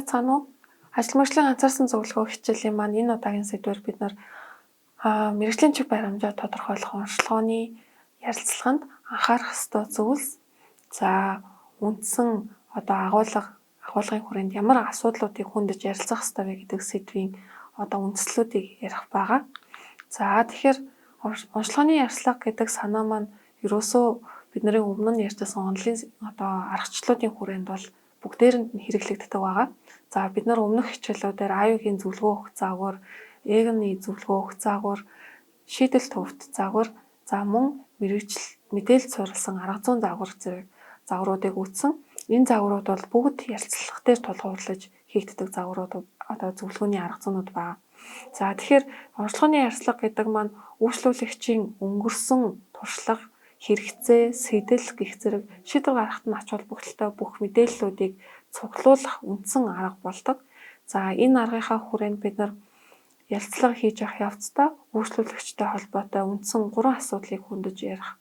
цаана уу? Ажил мэргэжлийн ганцаарсан зөвлөгөө хичээлийн маань энэ удаагийн сэдвээр бид нар мэргэжлийн чиг баримжаа тодорхойлох онцлогооны ярилцлаганд анхаарах ёстой зүйлс. За үндсэн агуулгын хүрээнд ямар асуудлуудыг хөндөж ярилцах ёстой вэ гэдэг сэдвийн үндслүүдийг ярих байгаа. За тэгэхээр онцлогооны ярилцлага гэдэг санаа маань ерөөсөө бидний өмнө нь ярьжсэн онлын аргачлалуудын хүрээнд бол бүгдээрэнд нь хэрэглэгддэг байгаа. За бид нар өмнөх хичээлүүдээр аюугийн зөвлөгөө өгөх заагвар, ЭГН-ийн зөвлөгөө өгөх заагвар, шийдэл төвт заагвар, за мөн мэдээлэл суурилсан арга зүйн заагвар зэрэг загваруудыг үүссэн. Энэ загварууд бол бүгд ярилцлага дээр тулгуурлаж хийгддэг загварууд зөвлөгөөний арга зүйнүүд байна. За тэгэхээр онцлогооны ярилцлага гэдэг маань үйлчлүүлэгчийн өнгөрсөн туршлага, хэрэгцээ, сэтэл гэх зэрэг шийдвэр гаргахад нь ач холбогдолтой бүх мэдээллүүдийг цуглуулах үндсэн арга болдог. За энэ аргынхаа хүрээнд бид нар ярилцлага хийж явах явцдаа үйлчлүүлэгчтэй холбоотой үндсэн 3 асуудлыг хөндөж ярих,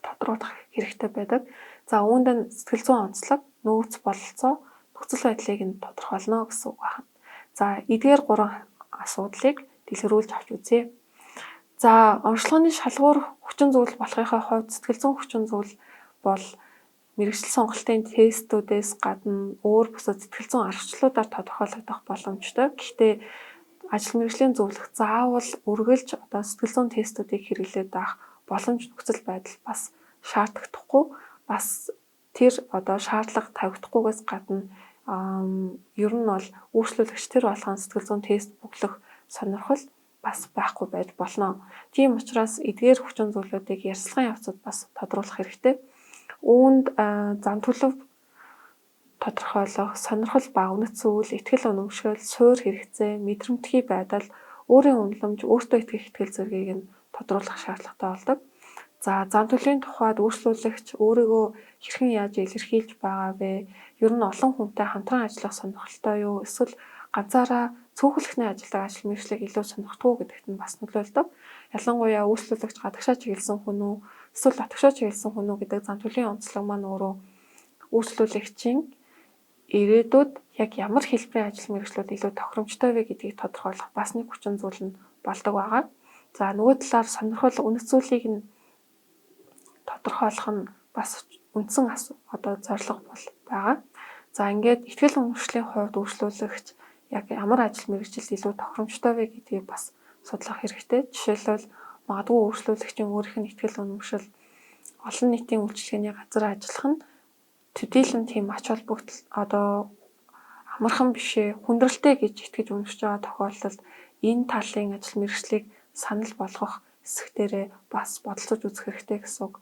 тодруулах хэрэгтэй байдаг. За үүнд нь сэтгэл зүйн онцлог, нөөц бололцоо, нөхцөл байдлыг нь тодорхойлно гэсэн үг байна. За эдгээр 3 асуудлыг дэлгэрүүлж авч үзье. За онцлогооны шалгуур хүчин зүйл болохынхаа хувьд сэтгэл зүйн хүчин зүйл бол мэргэжил сонголтын тестүүдээс гадна өөр бусад сэтгэл зүйн аргачлалуудаар тодорхойлогдох боломжтой. Гэхдээ ажил мэргэжлийн зөвлөх заавал үргэлж сэтгэл зүйн тестүүдийг хэрэглээд авах боломж нөхцөл байдал бас шаардлагадахгүй. Бас тэр шаардлага тавигдахгүйгээс гадна ер нь бол үйлчлүүлэгч тэр болгон сэтгэл зүйн тест бүглэх сонирхол бас байхгүй байж болно. Тийм учраас эдгээр хүчин зүйлүүдийг ярилцлагын явцад бас тодруулах хэрэгтэй. Үүнд зам төлөв тодорхойлох, сонирхол ба үнэт зүйл, итгэл үнэмшил, суур хэрэгцээ, мэдрэмтгий байдал, өөрийн үнэлэмж, өөртөө итгэх итгэл зэргийг нь тодруулах шаардлагатай болдог. За зам төлөвийн тухайд үйлчлүүлэгч өөрийгөө хэрхэн яаж илэрхийлж байгаа вэ? Ер нь олон хүнтэй хамтран ажиллах сонирхолтой юу? Эсвэл ганцаараа цөөхөлхний ажилладаг ажил мэргэжлийг илүү сонирхдаггүй гэдэгт нь бас нөлөөлдөг. Ялангуяа үйлчлүүлэгч гадагшаа чиглэсэн хүн үү, эсвэл дотгошоо чиглэсэн хүн үү гэдэг зам төлөвийн онцлог маань өөрөө үйлчлүүлэгчийн ирээдүйд яг ямар хэлбэрийн ажил мэргэжлүүд илүү тохиромжтой вэ гэдгийг тодорхойлох бас нэг хүчин зүйл нь болдог байгаа. За нөгөө талаар сонирхол үнэт зүйлийг нь тодорхойлох нь бас үндсэн зорилго бол байгаа. За ингээд итгэл үнэмшлийн хувьд үйлчлүүлэгч яг ямар ажил мэргэжилд илүү тохиромжтой вэ гэдгийг бас судлах хэрэгтэй. Жишээлбэл магадгүй үйлчлүүлэгчийн өөрийнх нь итгэл үнэмшил олон нийтийн үйлчилгээний газар ажиллах нь төдийлөн тийм ач холбогдол амархан бишээ, хүндрэлтэй гэж итгэж үнэмшиж байгаа тохиолдолд энэ талын ажил мэргэжлийг санал болгох хэсэгтэрээ бас бодолцож үзэх хэрэгтэй гэсэн үг.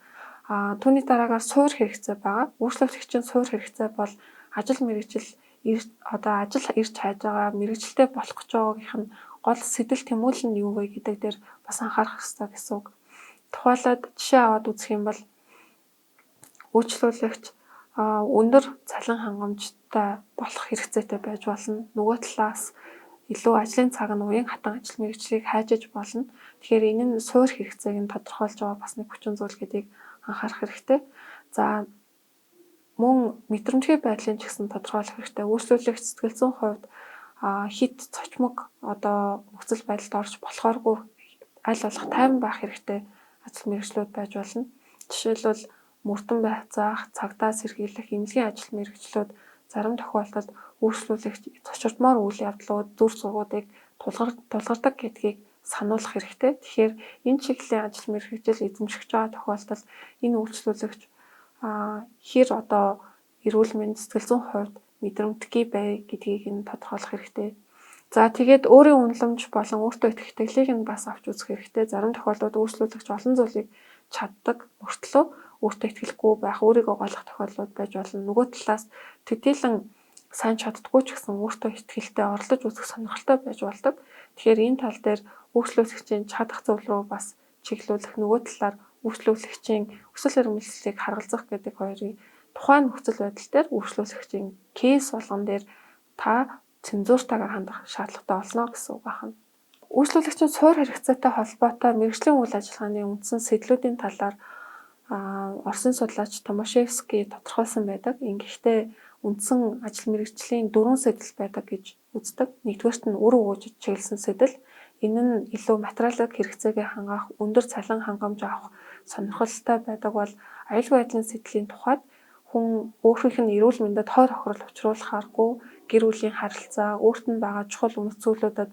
Түүний дараагаар суур хэрэгцээ байгаа. Үйлчлүүлэгчийн суур хэрэгцээ бол ажил мэргэжил ажил ирж хайж байгаа мэргэжилтэй болох гэж байгаагийнх нь гол сэтэл тэмүүлэл нь юу вэ гэдэг дээр бас анхаарах хэрэгтэй гэсэн үг. Тухайлбал жишээ аваад үзэх юм бол үйлчлүүлэгч өндөр цалин хангамжтай болох хэрэгцээтэй байж болно. Нөгөө талаас илүү ажлын цаг нь уян хатан ажил мэргэжлийг хайжиж болно. Тэгэхээр энэ нь суур хэрэгцээг нь тодорхойлж байгаа бас нэг хүчин зүйл гэдгийг анхаарах хэрэгтэй. За мөн мэдрэмтгий байдлын ч гэсэн тодорхойлох хэрэгтэй. Үйлчлүүлэгч сэтгэл зүйн хувьд хит цочмог нөхцөл байдалд орж болохооргүй аль болох тайван байх хэрэгтэй ажил мэргэжлүүд байж болно. Жишээлбэл мөрдөн байцаах, цагдаа сэргийлэх, эмнэлгийн ажил мэргэжлүүд зарим тохиолдолд үйлчлүүлэгч цочирдмоор үйл явдлууд, зүр сургуудыг тулгардаг гэдгийг сануулах хэрэгтэй. Тэгэхээр энэ чиглэлийн ажил мэргэжил эзэмшиж байгаа тохиолдолд энэ үйлчлүүлэгч хэр эрүүл мэнд сэтгэл зүйн хувьд мэдрэмтгий бай гэдгийг нь тодорхойлох хэрэгтэй. За тэгээд өөрийн үнэлэмж болон өөртөө итгэх итгэлийг нь бас авч үзэх хэрэгтэй. Зарим тохиолдолд үйлчлүүлэгч олон зүйлийг чаддаг мөртлөө өөртөө итгэлгүй байх, өөрийгөө голох тохиолдлууд байж болно. Нөгөө талаас төдийлөн сайн чаддгүй ч гэсэн өөртөө итгэлтэй оролдож үзэх сонирхолтой байж болдог. Тэгэхээр энэ тал дээр үйлчлүүлэгчийн чадах зүйл рүү бас чиглүүлэх, нөгөө талаар үйлчлүүлэгчийн өсвөл эрмэлзлийг харгалзах гэдэг хоёрын тухайн нөхцөл байдал дээр үйлчлүүлэгчийн кейс болгон дээр та цензууртайгаар хандах шаардлагатай болно гэсэн үг байна. Үйлчлүүлэгчийн суур хэрэгцээтэй холбоотой мэргэжлийн үйл ажиллагааны үндсэн сэтлүүдийн талаар Оросын судлаач Томашевский тодорхойлсон байдаг. Ингэхдээ үндсэн ажил мэргэжлийн 4 сэдэл байдаг гэж үздэг. Нэгдүгээрт нь үр өгөөж чиглэсэн сэдэл. Энэ нь илүү материалын хэрэгцээгээ хангах, өндөр цалин хангамж авах сонирхолтой байдаг бол аюулгүй байдлын сэдлийн тухайд хүн өөрийнх нь эрүүл мэндэд хойр хохирол учруулахааргүй гэр бүлийн харилцаа, өөрт нь байгаа чухал үнэт зүйлүүдэд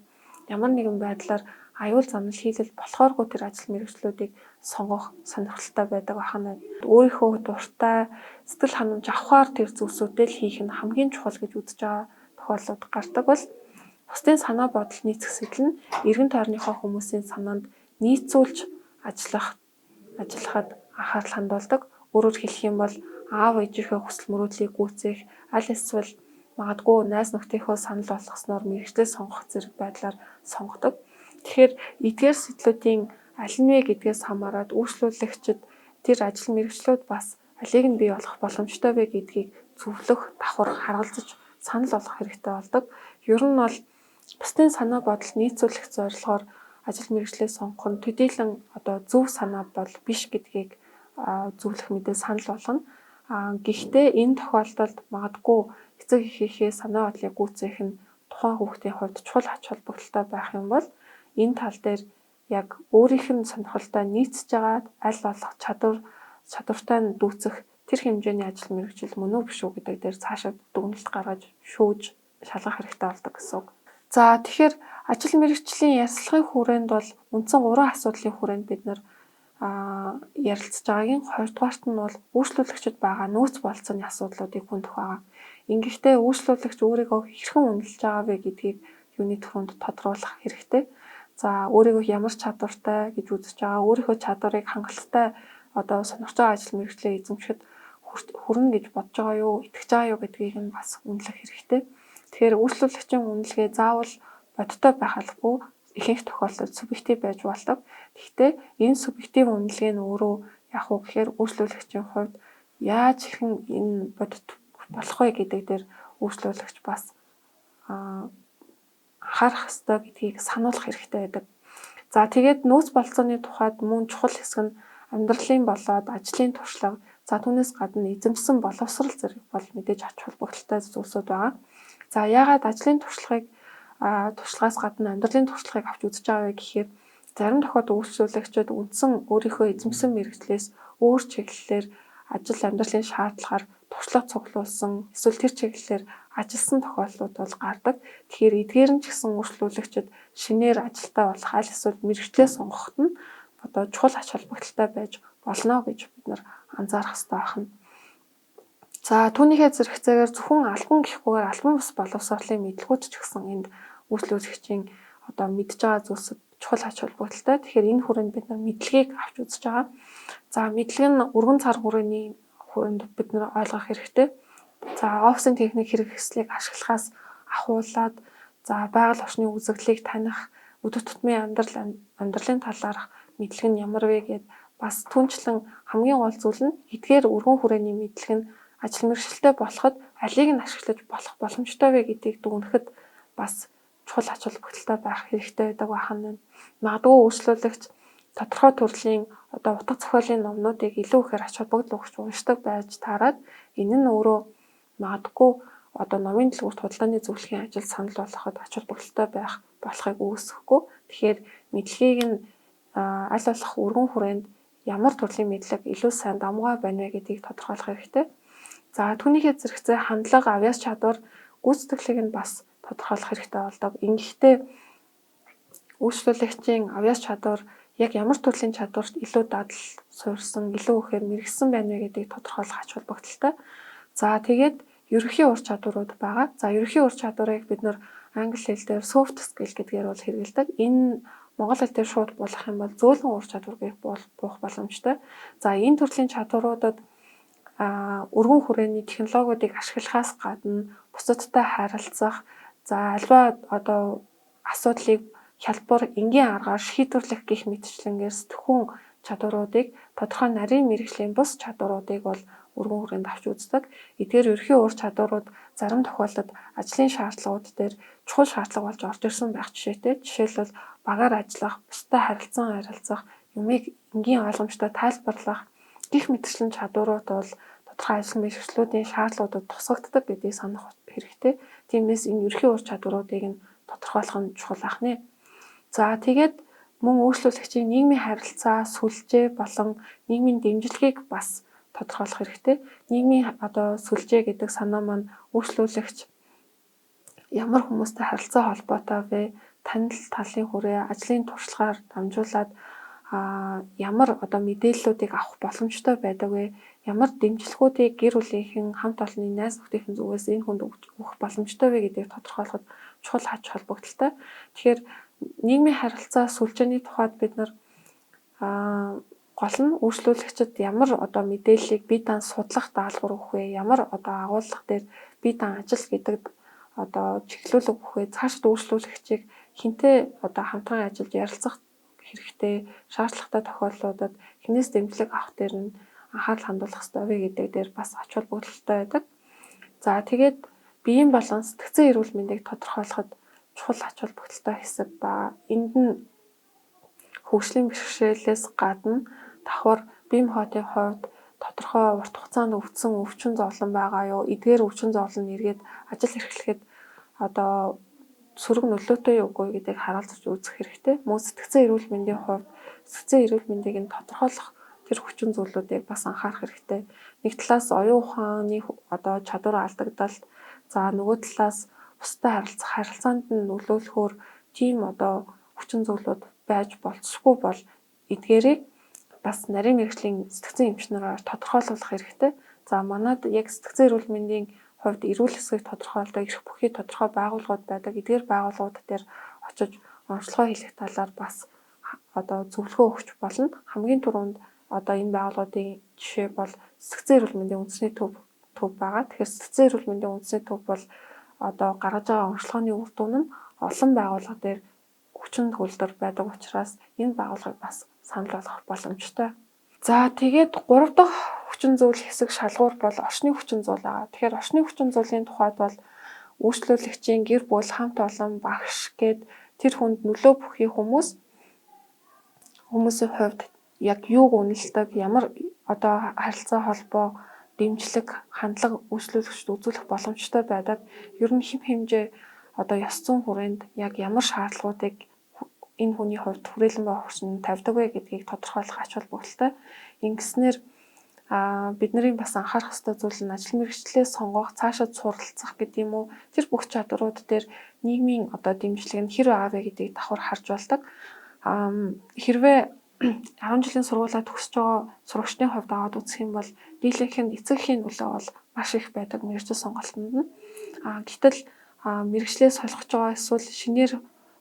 ямар нэгэн байдлаар аюул занал хийлэл болохооргүй тэр ажил мэргэжлүүдийг сонгох сонирхолтой байдаг ахна. Өөрийнхөө дуртай сэтгэл ханамж авахар тэр зүйлсүүдээ л хийх нь хамгийн чухал гэж үзэж байгаа тохиолдлууд гардаг бол бусдын санаа бодол нийцэх сэдэл нь эргэн тойрныхоо хүмүүсийн санаанд нийцүүлж ажиллахад анхаарал хандуулдаг. Өөрөөр хэлэх юм бол аав ээжийнхээ хүсэл мөрөөдлийг гүйцээх, аль эсвэл магадгүй найз нөхдийнхөө санал болгосноор мэргэжлээ сонгох зэрэг байдлаар сонгодог. Тэгэхээр эдгээр сэтлүүдийн аль нь вэ гэдгээс хамаарат үйлчлүүлэгчид тэр ажил мэргэжлүүд бас алийг нь бий болох боломжтой вэ гэдгийг зөвлөх, давхар, харгалзаж санал болгох хэрэгтэй болдог. Ер нь бол бусдын санаа бодол нийцүүлэх зорилгоор ажил мэргэжлээ сонгох нь төдийлөн зөв санаа бол биш гэдгийг зөвлөх мэдээ санал болгоно. Гэхдээ энэ тохиолдолд магадгүй эцэг эхийнхээ санаа бодлыг гүйцээх нь тухайн хүүхдийн хувьд чухал ач холбогдолтой байх юм бол энэ тал дээр яг өөрийнх нь сонирхолтой нийцж байгаа аль болох чадвартай нь дүүцэх тэр хэмжээний ажил мэргэжил мөн үү биш үү гэдэг дээр цаашаа дүгнэлт гаргаж шүүж шалгах хэрэгтэй болдог гэсэн үг. За тэгэхээр ажил мэргэжлийн ярилцлагын хүрээнд бол үндсэн 3 асуудлын хүрээнд бид нэр ярилцж байгаагийн 2-дугаарт нь бол үйлчлүүлэгчид байгаа нөөц болцооны асуудлуудыг хүндэх байгаа. Ингэхдээ үйлчлүүлэгч өөрийгөө хэрхэн үнэлж байгаа вэ гэдгийг юуны төрөнд тодруулах хэрэгтэй. За өөрийгөө ямар чадвартай гэж үзэж байгаа, өөрийнхөө чадварыг хангалттай сонирхож байгаа ажил мэргэжлээ эзэмшихэд хүрнэ гэж бодож байгаа юу, итгэж байгаа юу гэдгийг нь бас үнэлэх хэрэгтэй. Тэгэхээр үйлчлүүлэгчийн үнэлгээ заавал бодиттой байх албагүй ихэнх тохиолдолд субъектив байж болдог. Гэхдээ энэ субъектив үнэлгээ нь өөрөө яг уу гэхээр үйлчлүүлэгчийн хувьд яаж хэрхэн энэ бодит болох вэ гэдэг дээр үйлчлүүлэгч бас анхаарах ёстой гэдгийг сануулах хэрэгтэй байдаг. За тэгээд нөөц болцооны тухайд мөн чухал хэсэг нь амьдралын болоод ажлын туршлага, за түүнээс гадна эзэмсэн боловсрал зэрэг бол мэдээж ач холбогдолтой зүйлсүүд байгаа. За яагаад ажлын туршлагаас гадна амьдралын туршлагыг авч үзэж байгаа вэ гэхээр зарим тохиолдолд үйлчлүүлэгчид үндсэн өөрийнхөө эзэмсэн мэргэжлээс өөр чиглэлээр ажил амьдралын шаардлагаар туршлага цуглуулсан эсвэл тэр чиглэлээр ажилласан тохиолдлууд бол гардаг. Тэгэхээр эдгээр нь ч гэсэн үйлчлүүлэгчид шинээр ажилдаа болох аль эсвэл мэргэжлээ сонгоход нь чухал ач холбогдолтой байж болно гэж бид нар анзаарах хэрэгтэй байна. За түүнийхээ зэрэгцээгээр зөвхөн албан гэхгүйгээр албан бус боловсролын мэдлгүүд ч гэсэн энд үйлчлүүлэгчийн мэдж байгаа зүйлсэд чухал ач холбогдолтой. Тэгэхээр энэ хүрээнд бид нар мэдлэгийг авч үзэж байгаа. За мэдлэг нь өргөн цар хүрээний хүрээнд бид нар ойлгох хэрэгтэй. За офисын техник хэрэгслийг ашиглахаас ахуулаад за байгаль орчны үзэгдлийг таних, өдөр тутмын амьдралын талаарх мэдлэг нь ямар вэ гэд бас түнчлэн хамгийн гол зүйл нь эдгээр өргөн хүрээний мэдлэг нь ажил мэргэжилтэд болоход алийг нь ашиглаж болох боломжтой вэ гэдгийг дүгнэхэд бас чухал ач холбогдолтой байх хэрэгтэй байдаг байна. Магадгүй үйлчлүүлэгч тодорхой төрлийн утга зохиолын номнуудыг илүү ихээр ач холбогдол өгч уншдаг байж таарад энэ нь өөрөө магадгүй номын дэлгүүрт худалдааны зөвлөхийн ажил санал болгоход ач холбогдолтой байх болохыг үүсэхгүй. Тэгэхээр мэдлэгийг нь аль болох өргөн хүрээнд ямар төрлийн мэдлэг илүү сайн дамгай байна вэ гэдгийг тодорхойлох хэрэгтэй. За түүнийхээ зэрэгцээ хандлага, авяас чадвар, гүйцэтгэлийг нь бас тодорхойлох хэрэгтэй болдог. Ингэхдээ үйлчлүүлэгчийн авяас чадвар яг ямар төрлийн чадварт илүү дадал суурьсан, илүү ихээр мэрэгсэн байна вэ гэдгийг тодорхойлох ач холбогдолтой. За тэгээд ерөнхий ур чадварууд байгаа. За ерөнхий ур чадварыг бид нэр англи хэлээр soft skill гэдгээр бол хэрэгэлдэг. Энэ монгол хэлээр шууд болох юм бол зөөлөн ур чадвар гэх буух боломжтой. За энэ төрлийн чадваруудад өргөн хүрээний технологиудыг ашиглахаас гадна бусадтай харилцах, за альва асуудлыг хялбар энгийн аргаар шийдвэрлэх гэх мэтчлэнгээр сэтгхүүн чадваруудыг тодорхой нарийн мэргэжлийн бус чадваруудыг бол өргөн хүрээнд авч үздэг. Эдгээр ерөнхий ур чадварууд зарим тохиолдолд ажлын шаардлагууд дээр чухал шаардлага болж орж ирсэн байх жишээтэй. Жишээлбэл багаар ажиллах, бусдад харилцах, юмыг энгийн ойлгомжтой тайлбарлах гэх мэтчлэн чадварууд бол тодорхой ажил мэргэжлүүдийн шаардлагуудад тусгагддаг гэдгийг санах хэрэгтэй. Тиймээс энэ ерхий ур чадваруудыг нь тодорхойлох нь чухал ахнэ. За тэгээд мөн үйлчлүүлэгчийн нийгмийн харилцаа, сүлжээ болон нийгмийн дэмжлэгийг бас тодорхойлох хэрэгтэй. Нийгмийн сүлжээ гэдэг санаа маань үйлчлүүлэгч ямар хүмүүстэй харилцаа холбоотой вэ? Танил талын хүрээ, ажлын туршлагаар дамжуулаад ямар мэдээллүүдийг авах боломжтой байдаг вэ? Ямар дэмжлэгүүдийг гэр бүлийнхэн, хамт олонны найз нөхдийн зүгээс энэ хүнд өгөх боломжтой вэ гэдгийг тодорхойлоход чухал ач холбогдолтой. Тэгэхээр нийгмийн харилцаа сүлжээний тухайд бид нар гол нь үйлчлүүлэгчид ямар мэдээллийг бие даан судлах даалгавар өгөх вэ? Ямар агуулга дээр бие даан ажил гэдэг чиглүүлэг өгөх вэ? Цаашид үйлчлүүлэгчийг хинтээ хамтран ажиллаж ярилцах хэрэгтэй, шаардлагатай тохиолдлуудад хинээс дэмжлэг авах дээр нь анхаарал хандуулах ёстой вэ гэдэг дээр бас ач холбогдолтой байдаг. За тэгээд биеийн болон сэтгцэн эрүүл мэндийг тодорхойлоход чухал ач холбогдолтой хэсэг ба энд нь хөгжлийн бэрхшээлээс гадна давхар бие махбодын хувьд тодорхой урт хугацаанд өвдсөн өвчин зовлон байгаа юу? Эдгээр өвчин зовлон эргээд ажил эрхлэхэд сөрөг нөлөөтэй юу үгүй гэдгийг харуулж үзэх хэрэгтэй. Мөн сэтгцэн эрүүл мэндийн хувьд сэтгцэн эрүүл мэндийг нь тодорхойлох тэр хүчин зүйлүүдийг бас анхаарах хэрэгтэй. Нэг талаас оюун ухааны чадвар алдагдал, за нөгөө талаас бусдад харилцаанд нь нөлөөлөхөөр тийм хүчин зүйлүүд байж болцсохгүй бол эдгээрийг бас нарийн мэргэжлийн сэтгцэн эмчнэрээр тодорхойлох хэрэгтэй. За манайд яг сэтгцэн эрүүл мэндийн хувьд эрүүл хэсгийг тодорхойлдог эрх бүхий тодорхой байгууллагууд байдаг. Эдгээр байгууллагууд дээр очиж онцлогоо хэлэх талаар бас зөвлөгөө өгч болно. Хамгийн түрүүнд энэ байгууллагуудын жишээ бол сэтгцэн эрүүл мэндийн үндэсний төв байгаа. Тэгэхээр сэтгцэн эрүүл мэндийн үндэсний төв бол гаргаж байгаа онцлогооны үр дүн нь олон байгууллага дээр хүчин төгөлдөр байдаг учраас энэ байгууллагыг бас санал болгох боломжтой. За тэгээд 3 дахь хүчин зүйл хэсэг шалгуур бол орчны хүчин зүйл байгаа. Тэгэхээр орчны хүчин зүйлийн тухайд бол үйлчлүүлэгчийн гэр бүл, хамт олон, багш гээд тэр хүнд нөлөө бүхий хүмүүсийн хувьд яг юуг үнэлдэг, ямар харилцаа холбоо, дэмжлэг, хандлага үйлчлүүлэгчд үзүүлэх боломжтой байдаг. Ер нь хэм хэмжээ ёс зүйн хүрээнд яг ямар шаардлагуудыг энэ хүний хувьд хүрээлэн ба орчин тавьдаг вэ гэдгийг тодорхойлох ач холбогдолтой. Ингэснээр бидний бас анхаарах ёстой зүйл нь ажил мэргэжлээ сонгох, цаашаа суралцах гэдэг юм уу? Тэр бүх чадрууд дээр нийгмийн дэмжлэг нь хэр байгаа вэ гэдгийг давхар харж болдог. Хэрвээ 10 жилийн сургуулаа төгсөж байгаа сурагчдын хувьд аваад үзэх юм бол дийлэнх нь эцэгхийн нөлөө бол маш их байдаг мэргэжил сонголтонд нь. Гэтэл мэргэжлээ солихож байгаа эсвэл шинээр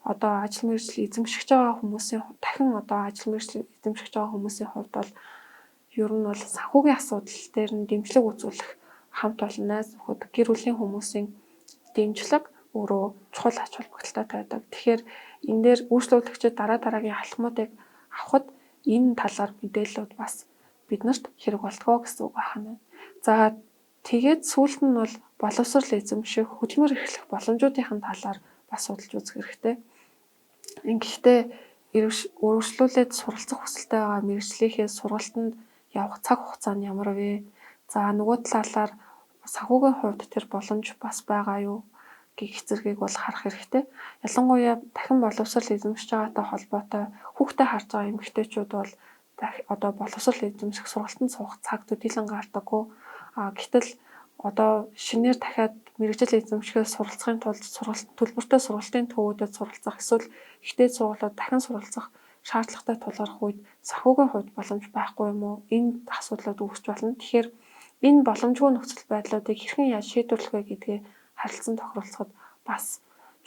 ажил мэргэжил эзэмшиж байгаа хүмүүсийн дахин ажил мэргэжил эзэмшиж байгаа хүмүүсийн хувьд бол ер нь бол санхүүгийн асуудал дээр нь дэмжлэг үзүүлэх хамт олон найз нөхөд гэр бүлийн хүмүүсийн дэмжлэг өөрөө чухал ач холбогдолтой байдаг. Тэгэхээр энэ дээр үйлчлүүлэгчид дараагийн алхмуудыг авахд энэ талаар мэдээллүүд бас биднэрт хэрэг болтгоо гэсэн үг байна. За тэгээд сүүлд нь бол боловсрол эзэмших, хөдөлмөр эрхлэх боломжуудын талаар бас судалж үзэх хэрэгтэй. Ингэхдээ үргэлжлүүлээд суралцах хүсэлтэй байгаа мэргэжлийнхээ сургалтанд явах цаг хугацаа нь ямар вэ? За нөгөө талаар санхүүгийн хувьд тэр боломж бас байгаа юу гэх зэргийг бол харах хэрэгтэй. Ялангуяа дахин боловсрол эзэмшиж байгаатай холбоотой хүүхдээ харж байгаа эмэгтэйчүүд бол боловсрол эзэмших сургалтанд суух цаг төдийлөн гардаггүй. Гэтэл шинээр дахиад мэргэжил эзэмшихээ суралцахын тулд төлбөртэй сургалтын төвүүдэд суралцах эсвэл ихтэй сургуулиуд дахин суралцах шаардлагатай тулгарх үед санхүүгийн хувьд боломж байхгүй юм уу? Энэ асуудлууд үүсч болно. Тэгэхээр энэ боломжгүй нөхцөл байдлуудыг хэрхэн яаж шийдвэрлэх вэ гэдгийг харилцан тохиролцоход бас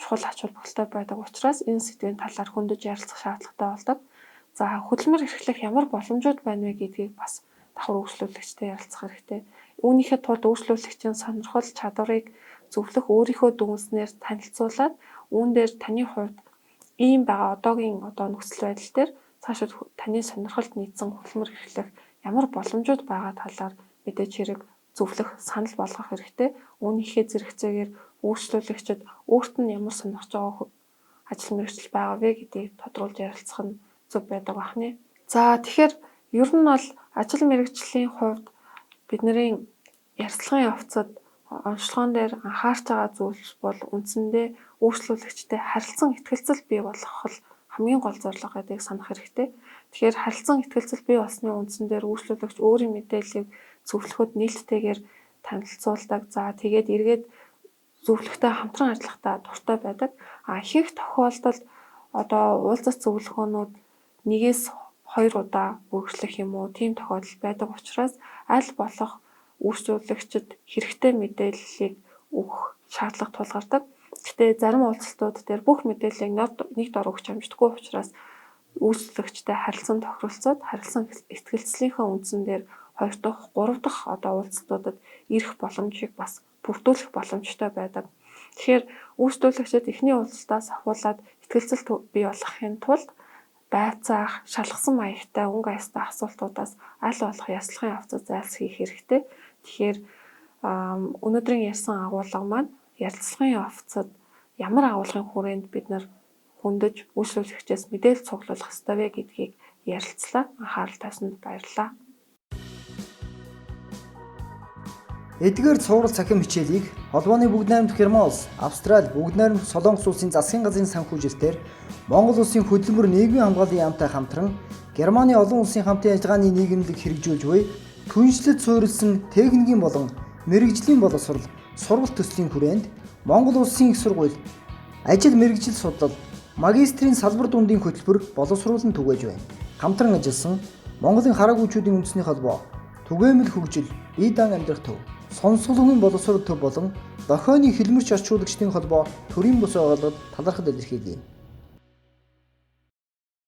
чухал ач холбогдолтой байдаг учраас энэ сэдвийн талаар хөндөж ярилцах шаардлагатай болдог. За хөдөлмөр эрхлэх ямар боломжууд байна вэ гэдгийг бас давхар үйлчлүүлэгчтэй ярилцах хэрэгтэй. Үүнийхээ тулд үйлчлүүлэгчийн сонирхол чадварыг зөвлөх өөрийнхөө дүнснээр танилцуулаад үүн дээр таны хувьд ийм байгаа одоогийн нөхцөл байдал дээр цаашид таны сонирхолд нийцсэн хөдөлмөр эрхлэх ямар боломжууд байгаа талаар мэдээж хэрэг зөвлөх, санал болгох хэрэгтэй. Үүнийхээ зэрэгцээгээр үйлчлүүлэгчид өөрт нь ямар сонирхож байгаа ажил мэргэжил байгаа вэ гэдгийг тодруулж ярилцах нь зөв байдаг байна. За тэгэхээр ер нь бол ажил мэргэжлийн хувьд бидний ярилцлагын явцад онцлогоон дээр анхаарч байгаа зүйл бол үндсэндээ үйлчлүүлэгчтэй харилцан итгэлцэл бий болгох л хамгийн гол зорилго гэдгийг санах хэрэгтэй. Тэгэхээр харилцан итгэлцэл бий болсны үндсэн дээр үйлчлүүлэгч өөрийн мэдээллийг зөвлөхөд нийлтэйгээр танилцуулдаг. За тэгээд эргээд зөвлөхтэй хамтран ажиллахдаа дуртай байдаг. Ихэнх тохиолдолд одоо уулзах зөвлөгөөнүүд нэгээс 2 удаа үргэлжлэх юм уу тийм тохиолдол байдаг учраас аль болох үйлчлүүлэгчид хэрэгтэй мэдээллийг өгөх шаардлага тулгардаг. Гэхдээ зарим уулзалтууд дээр бүх мэдээллийг нэг дор өгч амждаггүй учраас үйлчлүүлэгчтэй харилцан тохиролцоод харилцан итгэлцлийнхээ үндсэн дээр 2 дахь, 3 дахь одоо уулзалтуудад ирэх боломжийг бас бүрдүүлэх боломжтой байдаг. Тэгэхээр үйлчлүүлэгчид эхний уулзалтаас ахуулаад итгэлцэл бий болгохын тулд байцаах, шалгасан маягтай өнгө аястай асуултуудаас аль болох ярилцлагын явцад зайлсхийх хэрэгтэй. Тэгэхээр өнөөдрийн ярьсан агуулга маань ярилцлагын явцад ямар агуулгын хүрээнд бид нар хөндөж үйлчлүүлэгчээс мэдээлэл цуглуулах ёстой вэ гэдгийг ярилцлаа. Анхаарал тавьсанд баярлалаа. Эдгээр цуврал цахим хичээлийг холбооны бүгд найрамдах Герман улс, Австрали, бүгд найрамдах Солонгос улсын засгийн газрын санхүүжилтээр Монгол улсын хөдөлмөр нийгмийн хамгааллын яамтай хамтран Германы олон улсын хамтын ажиллагааны нийгэмлэг хэрэгжүүлж буй түншлэлд суурилсан техникийн болон мэрэгжлийн боловсрол сургалт төслийн хүрээнд Монгол улсын их сургууль ажил мэрэгжил судлал магистрийн салбар дундын хөтөлбөр боловсруулан түгээж байна. Хамтран ажилласан Монголын хараагүйчүүдийн үндэсний холбоо, түгээмэл хөгжил, бие даан амьдрах төв, сонсголын боловсрол төв болон дохионы хэлмэрч орчуулагчдын холбоо төрийн бус байгууллагад талархал илэрхийлье.